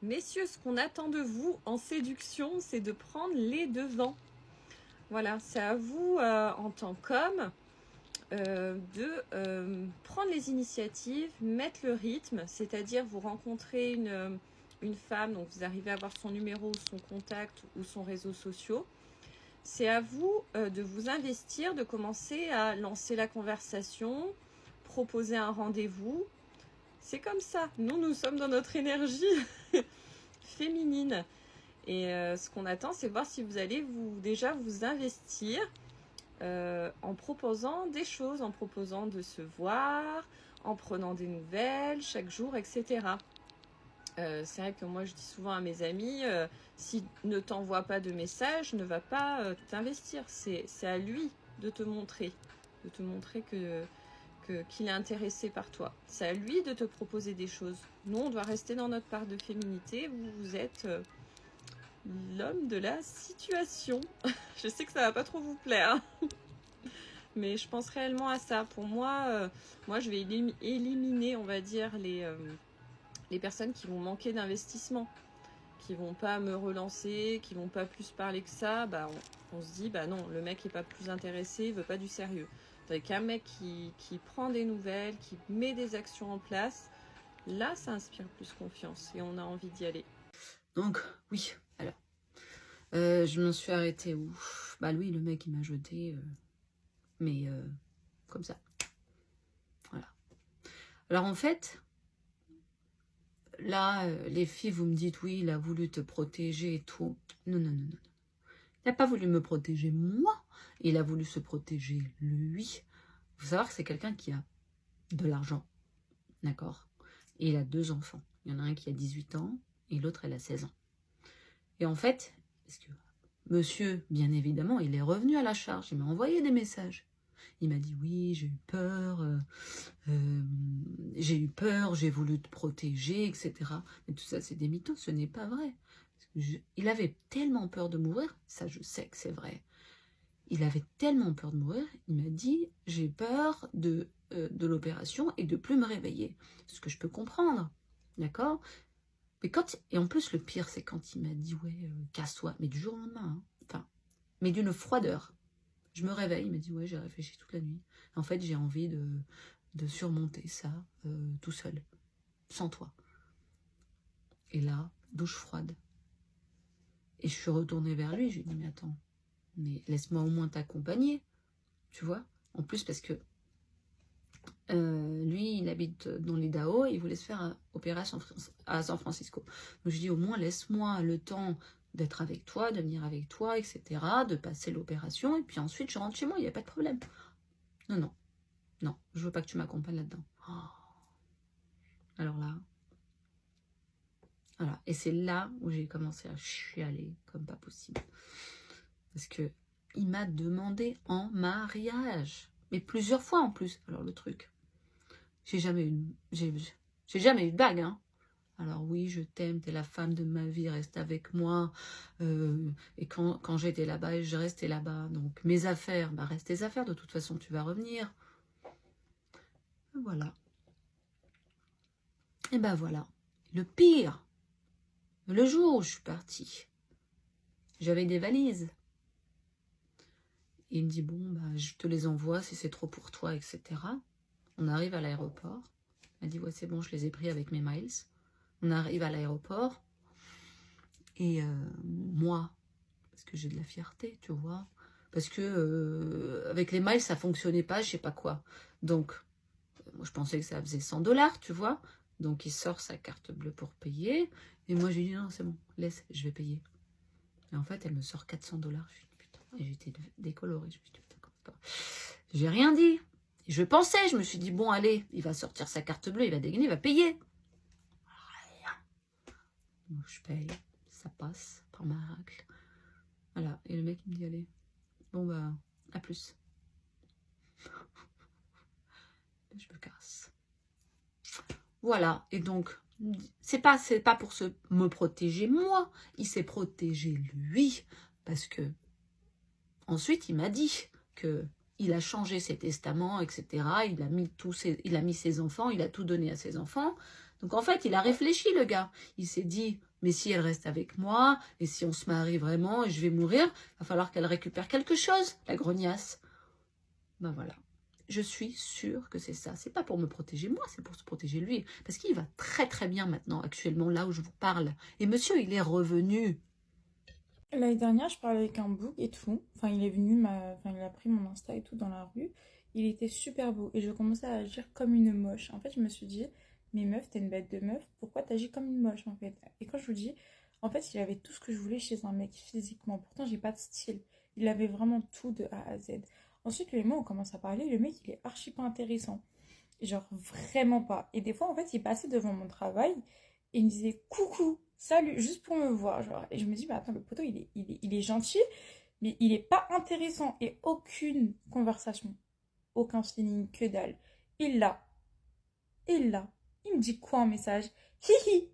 Messieurs, ce qu'on attend de vous en séduction, c'est de prendre les devants. Voilà, c'est à vous en tant qu'homme de prendre les initiatives, mettre le rythme, c'est-à-dire vous rencontrez une femme, donc vous arrivez à avoir son numéro, son contact ou son réseau social. C'est à vous de vous investir, de commencer à lancer la conversation, proposer un rendez-vous. C'est comme ça. Nous sommes dans notre énergie féminine. Et ce qu'on attend, c'est voir si vous allez déjà vous investir en proposant des choses, en proposant de se voir, en prenant des nouvelles chaque jour, etc. C'est vrai que moi je dis souvent à mes amis, s'il ne t'envoie pas de message, ne va pas t'investir. C'est à lui de te montrer qu'il est intéressé par toi. C'est à lui de te proposer des choses. Nous, on doit rester dans notre part de féminité. Vous êtes l'homme de la situation. Je sais que ça va pas trop vous plaire, mais je pense réellement à ça. Pour moi, je vais éliminer, on va dire, les personnes qui vont manquer d'investissement, qui vont pas me relancer, qui vont pas plus parler que ça. Bah, on se dit, bah non, le mec est pas plus intéressé, il veut pas du sérieux. Avec un mec qui prend des nouvelles, qui met des actions en place, là, ça inspire plus confiance et on a envie d'y aller. Donc, oui, alors, je me suis arrêtée où? Bah lui, le mec, il m'a jeté, mais comme ça. Voilà. Alors, en fait, là, les filles, vous me dites, oui, il a voulu te protéger et tout. Non, non, non, non. Il n'a pas voulu me protéger moi, il a voulu se protéger lui. Il faut savoir que c'est quelqu'un qui a de l'argent, d'accord? Et il a 2 enfants. Il y en a un qui a 18 ans et l'autre, elle a 16 ans. Et en fait, parce que monsieur, bien évidemment, il est revenu à la charge. Il m'a envoyé des messages. Il m'a dit, oui, j'ai eu peur, j'ai voulu te protéger, etc. Mais tout ça, c'est des mythos, ce n'est pas vrai. Il avait tellement peur de mourir, ça je sais que c'est vrai. Il avait tellement peur de mourir, il m'a dit, j'ai peur de l'opération et de plus me réveiller. Ce que je peux comprendre, d'accord? Mais et en plus, le pire, c'est quand il m'a dit, ouais, casse-toi, mais du jour au lendemain, hein. Enfin, mais d'une froideur. Je me réveille, il m'a dit, ouais, j'ai réfléchi toute la nuit. En fait, j'ai envie de surmonter ça tout seul, sans toi. Et là, douche froide. Et je suis retournée vers lui, je lui ai dit, mais attends, mais laisse-moi au moins t'accompagner, tu vois. En plus, parce que lui, il habite dans l'Idaho, il voulait se faire opérer à San Francisco. Donc je dis, au moins, laisse-moi le temps d'être avec toi, de venir avec toi, etc., de passer l'opération, et puis ensuite, je rentre chez moi, il n'y a pas de problème. Non, non, non, je veux pas que tu m'accompagnes là-dedans. Oh. Alors là, voilà. Et c'est là où j'ai commencé à chialer comme pas possible. Parce que il m'a demandé en mariage. Mais plusieurs fois en plus. Alors le truc, j'ai jamais eu de bague, hein. Alors oui, je t'aime, t'es la femme de ma vie, reste avec moi. Et quand j'étais là-bas, je restais là-bas. Donc mes affaires, bah reste tes affaires, de toute façon tu vas revenir. Et voilà. Et ben voilà. Le pire, le jour où je suis partie, j'avais des valises. Et il me dit, bon, bah, je te les envoie si c'est trop pour toi, etc. On arrive à l'aéroport. Elle dit, ouais, c'est bon, je les ai pris avec mes miles. On arrive à l'aéroport. Et moi, parce que j'ai de la fierté, tu vois. Parce que avec les miles, ça fonctionnait pas, je sais pas quoi. Donc, moi, je pensais que ça faisait 100 $, tu vois. Donc, il sort sa carte bleue pour payer. Et moi, je lui dis, non, c'est bon, laisse, je vais payer. Et en fait, elle me sort 400 $. Je lui dis, putain. Et j'étais décolorée. Je me suis dit, putain, comment pas. J'ai rien dit. Et je pensais, je me suis dit, bon, allez, il va sortir sa carte bleue, il va dégainer, il va payer. Rien. Donc, je paye. Ça passe par miracle. Voilà. Et le mec, il me dit, allez, bon, bah, à plus. Je me casse. Voilà. Et donc, c'est pas pour me protéger moi. Il s'est protégé lui. Parce que, ensuite, il m'a dit que il a changé ses testaments, etc. Il a mis ses enfants, il a tout donné à ses enfants. Donc en fait, il a réfléchi, le gars. Il s'est dit, mais si elle reste avec moi, et si on se marie vraiment, et je vais mourir, va falloir qu'elle récupère quelque chose, la grognasse. Ben voilà. Je suis sûre que c'est ça. C'est pas pour me protéger moi, c'est pour se protéger lui. Parce qu'il va très très bien maintenant, actuellement, là où je vous parle. Et monsieur, il est revenu. L'année dernière, je parlais avec un bouc et tout. Enfin, il est venu, il a pris mon Insta et tout dans la rue. Il était super beau et je commençais à agir comme une moche. En fait, je me suis dit, mais meuf, t'es une bête de meuf, pourquoi t'agis comme une moche en fait? Et quand je vous dis, en fait, il avait tout ce que je voulais chez un mec physiquement. Pourtant, j'ai pas de style. Il avait vraiment tout de A à Z. Ensuite, les mots, on commence à parler. Le mec, il est archi pas intéressant. Genre, vraiment pas. Et des fois, en fait, il passait devant mon travail et il me disait coucou, salut, juste pour me voir. Genre. Et je me dis, mais attends, le poteau, il est gentil, mais il est pas intéressant. Et aucune conversation, aucun feeling, que dalle. Il l'a, il l'a. Il me dit quoi en message? Hihi.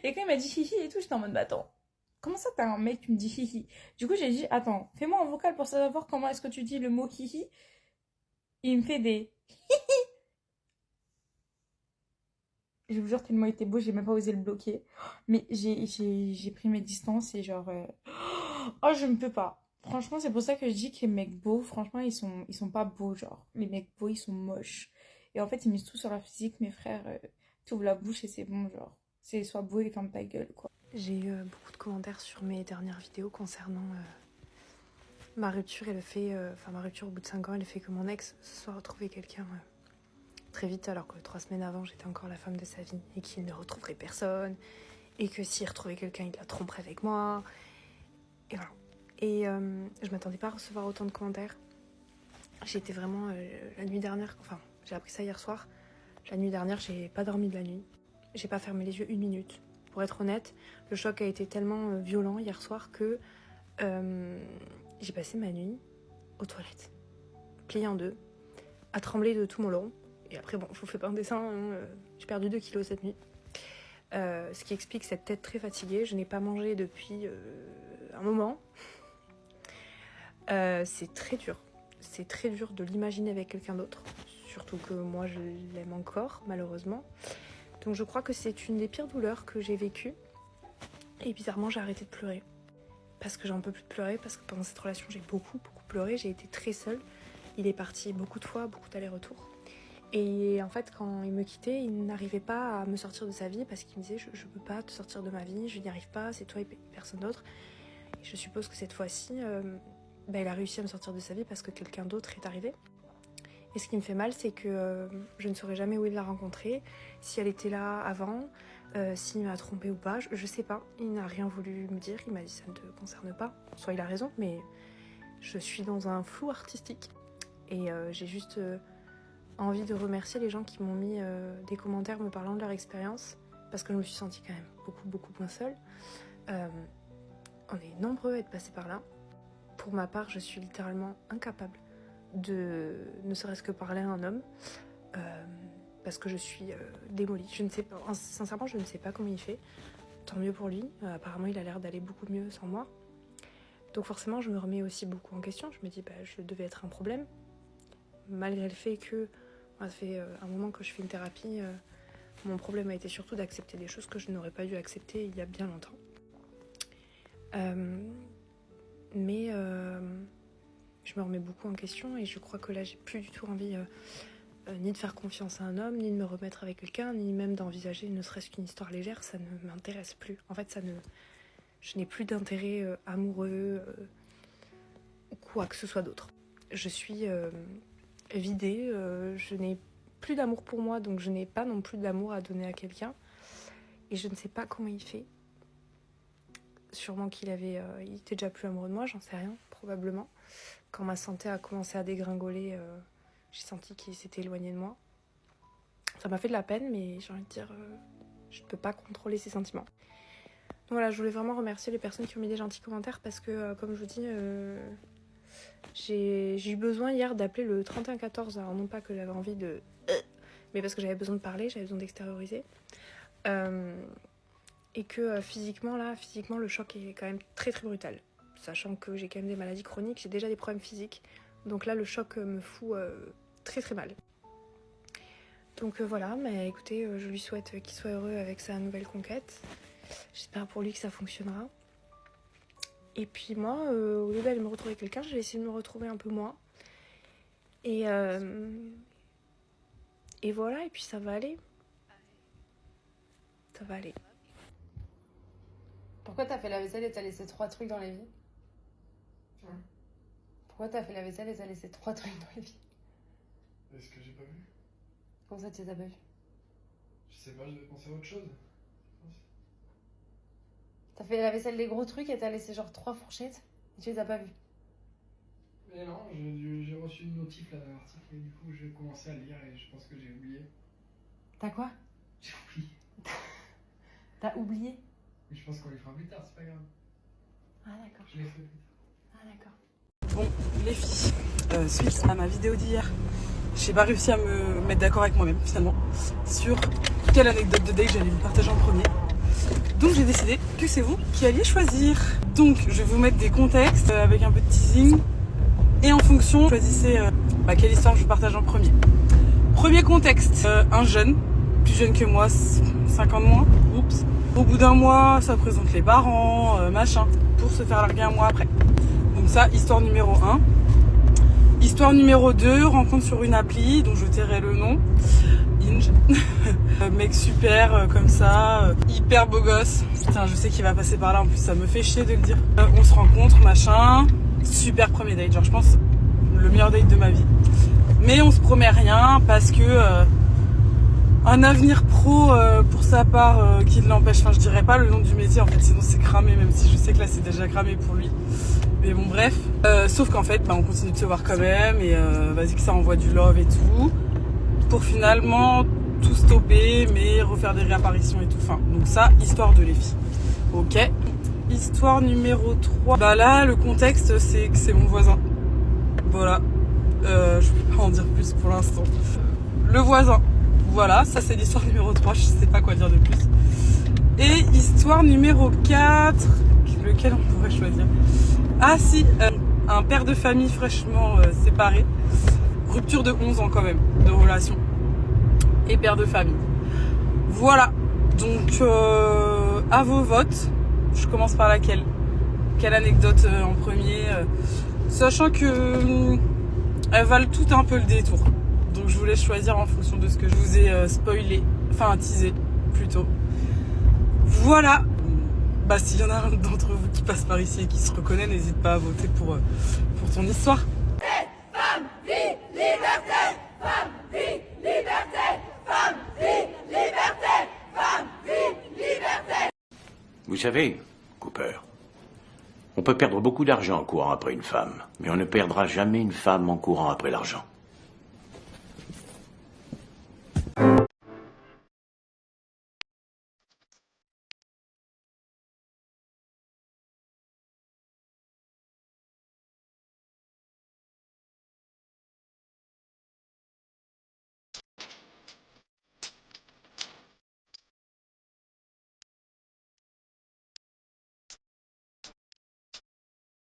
Et quand il m'a dit hihi et tout, j'étais en mode, bah attends, comment ça t'as un mec qui me dit hihi? Du coup, j'ai dit, attends, fais-moi un vocal pour savoir comment est-ce que tu dis le mot hihi. Et il me fait des. Je vous jure, tellement il était beau, j'ai même pas osé le bloquer. Mais j'ai pris mes distances et genre. Oh, je ne peux pas. Franchement, c'est pour ça que je dis que les mecs beaux, franchement, ils sont pas beaux, genre. Les mecs beaux, ils sont moches. Et en fait, ils misent tout sur leur physique, mes frères. T'ouvres la bouche et c'est bon, genre. C'est soit beau et ferme ta gueule, quoi. J'ai eu beaucoup de commentaires sur mes dernières vidéos concernant ma rupture et le fait, ma rupture au bout de 5 ans et le fait que mon ex se soit retrouvé quelqu'un très vite, alors que 3 semaines avant j'étais encore la femme de sa vie et qu'il ne retrouverait personne et que s'il retrouvait quelqu'un il la tromperait avec moi. Et voilà. Et je m'attendais pas à recevoir autant de commentaires. J'étais vraiment la nuit dernière, enfin j'ai appris ça hier soir. La nuit dernière j'ai pas dormi de la nuit. J'ai pas fermé les yeux 1 minute. Pour être honnête, le choc a été tellement violent hier soir que j'ai passé ma nuit aux toilettes, pliée en deux, à trembler de tout mon long. Et après, bon, je vous fais pas un dessin, hein, j'ai perdu 2 kilos cette nuit. Ce qui explique cette tête très fatiguée. Je n'ai pas mangé depuis un moment. C'est très dur. C'est très dur de l'imaginer avec quelqu'un d'autre. Surtout que moi, je l'aime encore, malheureusement. Donc je crois que c'est une des pires douleurs que j'ai vécues. Et bizarrement, j'ai arrêté de pleurer. Parce que j'en peux plus de pleurer, parce que pendant cette relation, j'ai beaucoup pleuré. J'ai été très seule. Il est parti beaucoup de fois, beaucoup d'allers-retours. Et en fait, quand il me quittait, il n'arrivait pas à me sortir de sa vie parce qu'il me disait je peux pas te sortir de ma vie, je n'y arrive pas, c'est toi et personne d'autre. Et je suppose que cette fois-ci, il a réussi à me sortir de sa vie parce que quelqu'un d'autre est arrivé. Et ce qui me fait mal, c'est que je ne saurais jamais où il l'a rencontrée, si elle était là avant, s'il m'a trompée ou pas, je sais pas. Il n'a rien voulu me dire, il m'a dit ça ne te concerne pas. Soit il a raison, mais je suis dans un flou artistique. Et j'ai juste envie de remercier les gens qui m'ont mis des commentaires me parlant de leur expérience, parce que je me suis sentie quand même beaucoup moins seule. On est nombreux à être passés par là. Pour ma part, je suis littéralement incapable de ne serait-ce que parler à un homme, parce que je suis démolie. Je ne sais pas, sincèrement, je ne sais pas comment il fait. Tant mieux pour lui. Apparemment, il a l'air d'aller beaucoup mieux sans moi. Donc forcément, je me remets aussi beaucoup en question. Je me dis, je devais être un problème. Malgré le fait que ça fait un moment que je fais une thérapie, mon problème a été surtout d'accepter des choses que je n'aurais pas dû accepter il y a bien longtemps. Mais je me remets beaucoup en question et je crois que là j'ai plus du tout envie ni de faire confiance à un homme, ni de me remettre avec quelqu'un, ni même d'envisager ne serait-ce qu'une histoire légère. Ça ne m'intéresse plus. En fait, je n'ai plus d'intérêt amoureux ou quoi que ce soit d'autre. Je suis vidée, je n'ai plus d'amour pour moi, donc je n'ai pas non plus d'amour à donner à quelqu'un. Et je ne sais pas comment il fait. Sûrement qu'il il était déjà plus amoureux de moi, j'en sais rien, probablement. Quand ma santé a commencé à dégringoler, j'ai senti qu'il s'était éloigné de moi. Ça m'a fait de la peine, mais j'ai envie de dire, je ne peux pas contrôler ses sentiments. Donc voilà, je voulais vraiment remercier les personnes qui ont mis des gentils commentaires parce que, comme je vous dis, j'ai eu besoin hier d'appeler le 3114. Alors non pas que j'avais envie de... mais parce que j'avais besoin de parler, j'avais besoin d'extérioriser. Et que physiquement, le choc est quand même très brutal. Sachant que j'ai quand même des maladies chroniques, j'ai déjà des problèmes physiques. Donc là, le choc me fout très mal. Donc voilà, mais écoutez, je lui souhaite qu'il soit heureux avec sa nouvelle conquête. J'espère pour lui que ça fonctionnera. Et puis moi, au lieu d'aller me retrouver avec quelqu'un, je vais essayer de me retrouver un peu moi. Et voilà, et puis ça va aller. Ça va aller. Pourquoi t'as fait la vaisselle et t'as laissé 3 trucs dans l'évier? Pourquoi t'as fait la vaisselle et t'as laissé 3 trucs dans l'évier? Est-ce que j'ai pas vu? Comment ça tu les as pas vus? Je sais pas, je devais penser à autre chose. T'as fait la vaisselle des gros trucs et t'as laissé genre 3 fourchettes et tu les as pas vus? Mais non, j'ai reçu une notif là d'un article et du coup j'ai commencé à lire et je pense que j'ai oublié. T'as quoi? J'ai oublié. T'as oublié? Mais je pense qu'on les fera plus tard, c'est pas grave. Ah d'accord. Je les ferai plus tard. Ah d'accord. Bon, les filles, suite à ma vidéo d'hier, j'ai pas réussi à me mettre d'accord avec moi-même finalement sur quelle anecdote de date j'allais vous partager en premier. Donc j'ai décidé que c'est vous qui alliez choisir. Donc je vais vous mettre des contextes avec un peu de teasing et en fonction, choisissez quelle histoire je vous partage en premier. Premier contexte, un jeune, plus jeune que moi, 5 ans de moins, oups. Au bout d'un mois, ça présente les parents, machin, pour se faire larguer un mois après. Donc ça, histoire numéro 1. Histoire numéro 2, rencontre sur une appli, dont je tairai le nom, Inge. Mec super, comme ça, hyper beau gosse. Putain, je sais qu'il va passer par là, en plus ça me fait chier de le dire. On se rencontre, machin, super premier date, genre je pense le meilleur date de ma vie. Mais on se promet rien parce que un avenir pro pour sa part qui l'empêche, enfin je dirais pas le nom du métier en fait, sinon c'est cramé, même si je sais que là c'est déjà cramé pour lui. Mais bon bref, sauf qu'en fait on continue de se voir quand même et vas-y que ça envoie du love et tout, pour finalement tout stopper mais refaire des réapparitions et tout, enfin donc ça, histoire de les filles. Ok, histoire numéro 3, bah là le contexte c'est que c'est mon voisin, voilà, je vais pas en dire plus pour l'instant. Le voisin, voilà, ça c'est l'histoire numéro 3, je sais pas quoi dire de plus. Et histoire numéro 4, lequel on pourrait choisir? Ah si, un père de famille fraîchement séparé, rupture de 11 ans quand même, de relation, et père de famille. Voilà, donc à vos votes, je commence par laquelle? Quelle anecdote en premier, sachant que elles valent toutes un peu le détour. Donc je vous laisse choisir en fonction de ce que je vous ai spoilé, enfin teasé plutôt. Voilà. Bah s'il y en a un d'entre vous qui passe par ici et qui se reconnaît, n'hésite pas à voter pour ton histoire. Femme, vie, liberté, femme, vie, liberté, femme, vie, liberté, femme, vie, liberté. Vous savez, Cooper, on peut perdre beaucoup d'argent en courant après une femme, mais on ne perdra jamais une femme en courant après l'argent.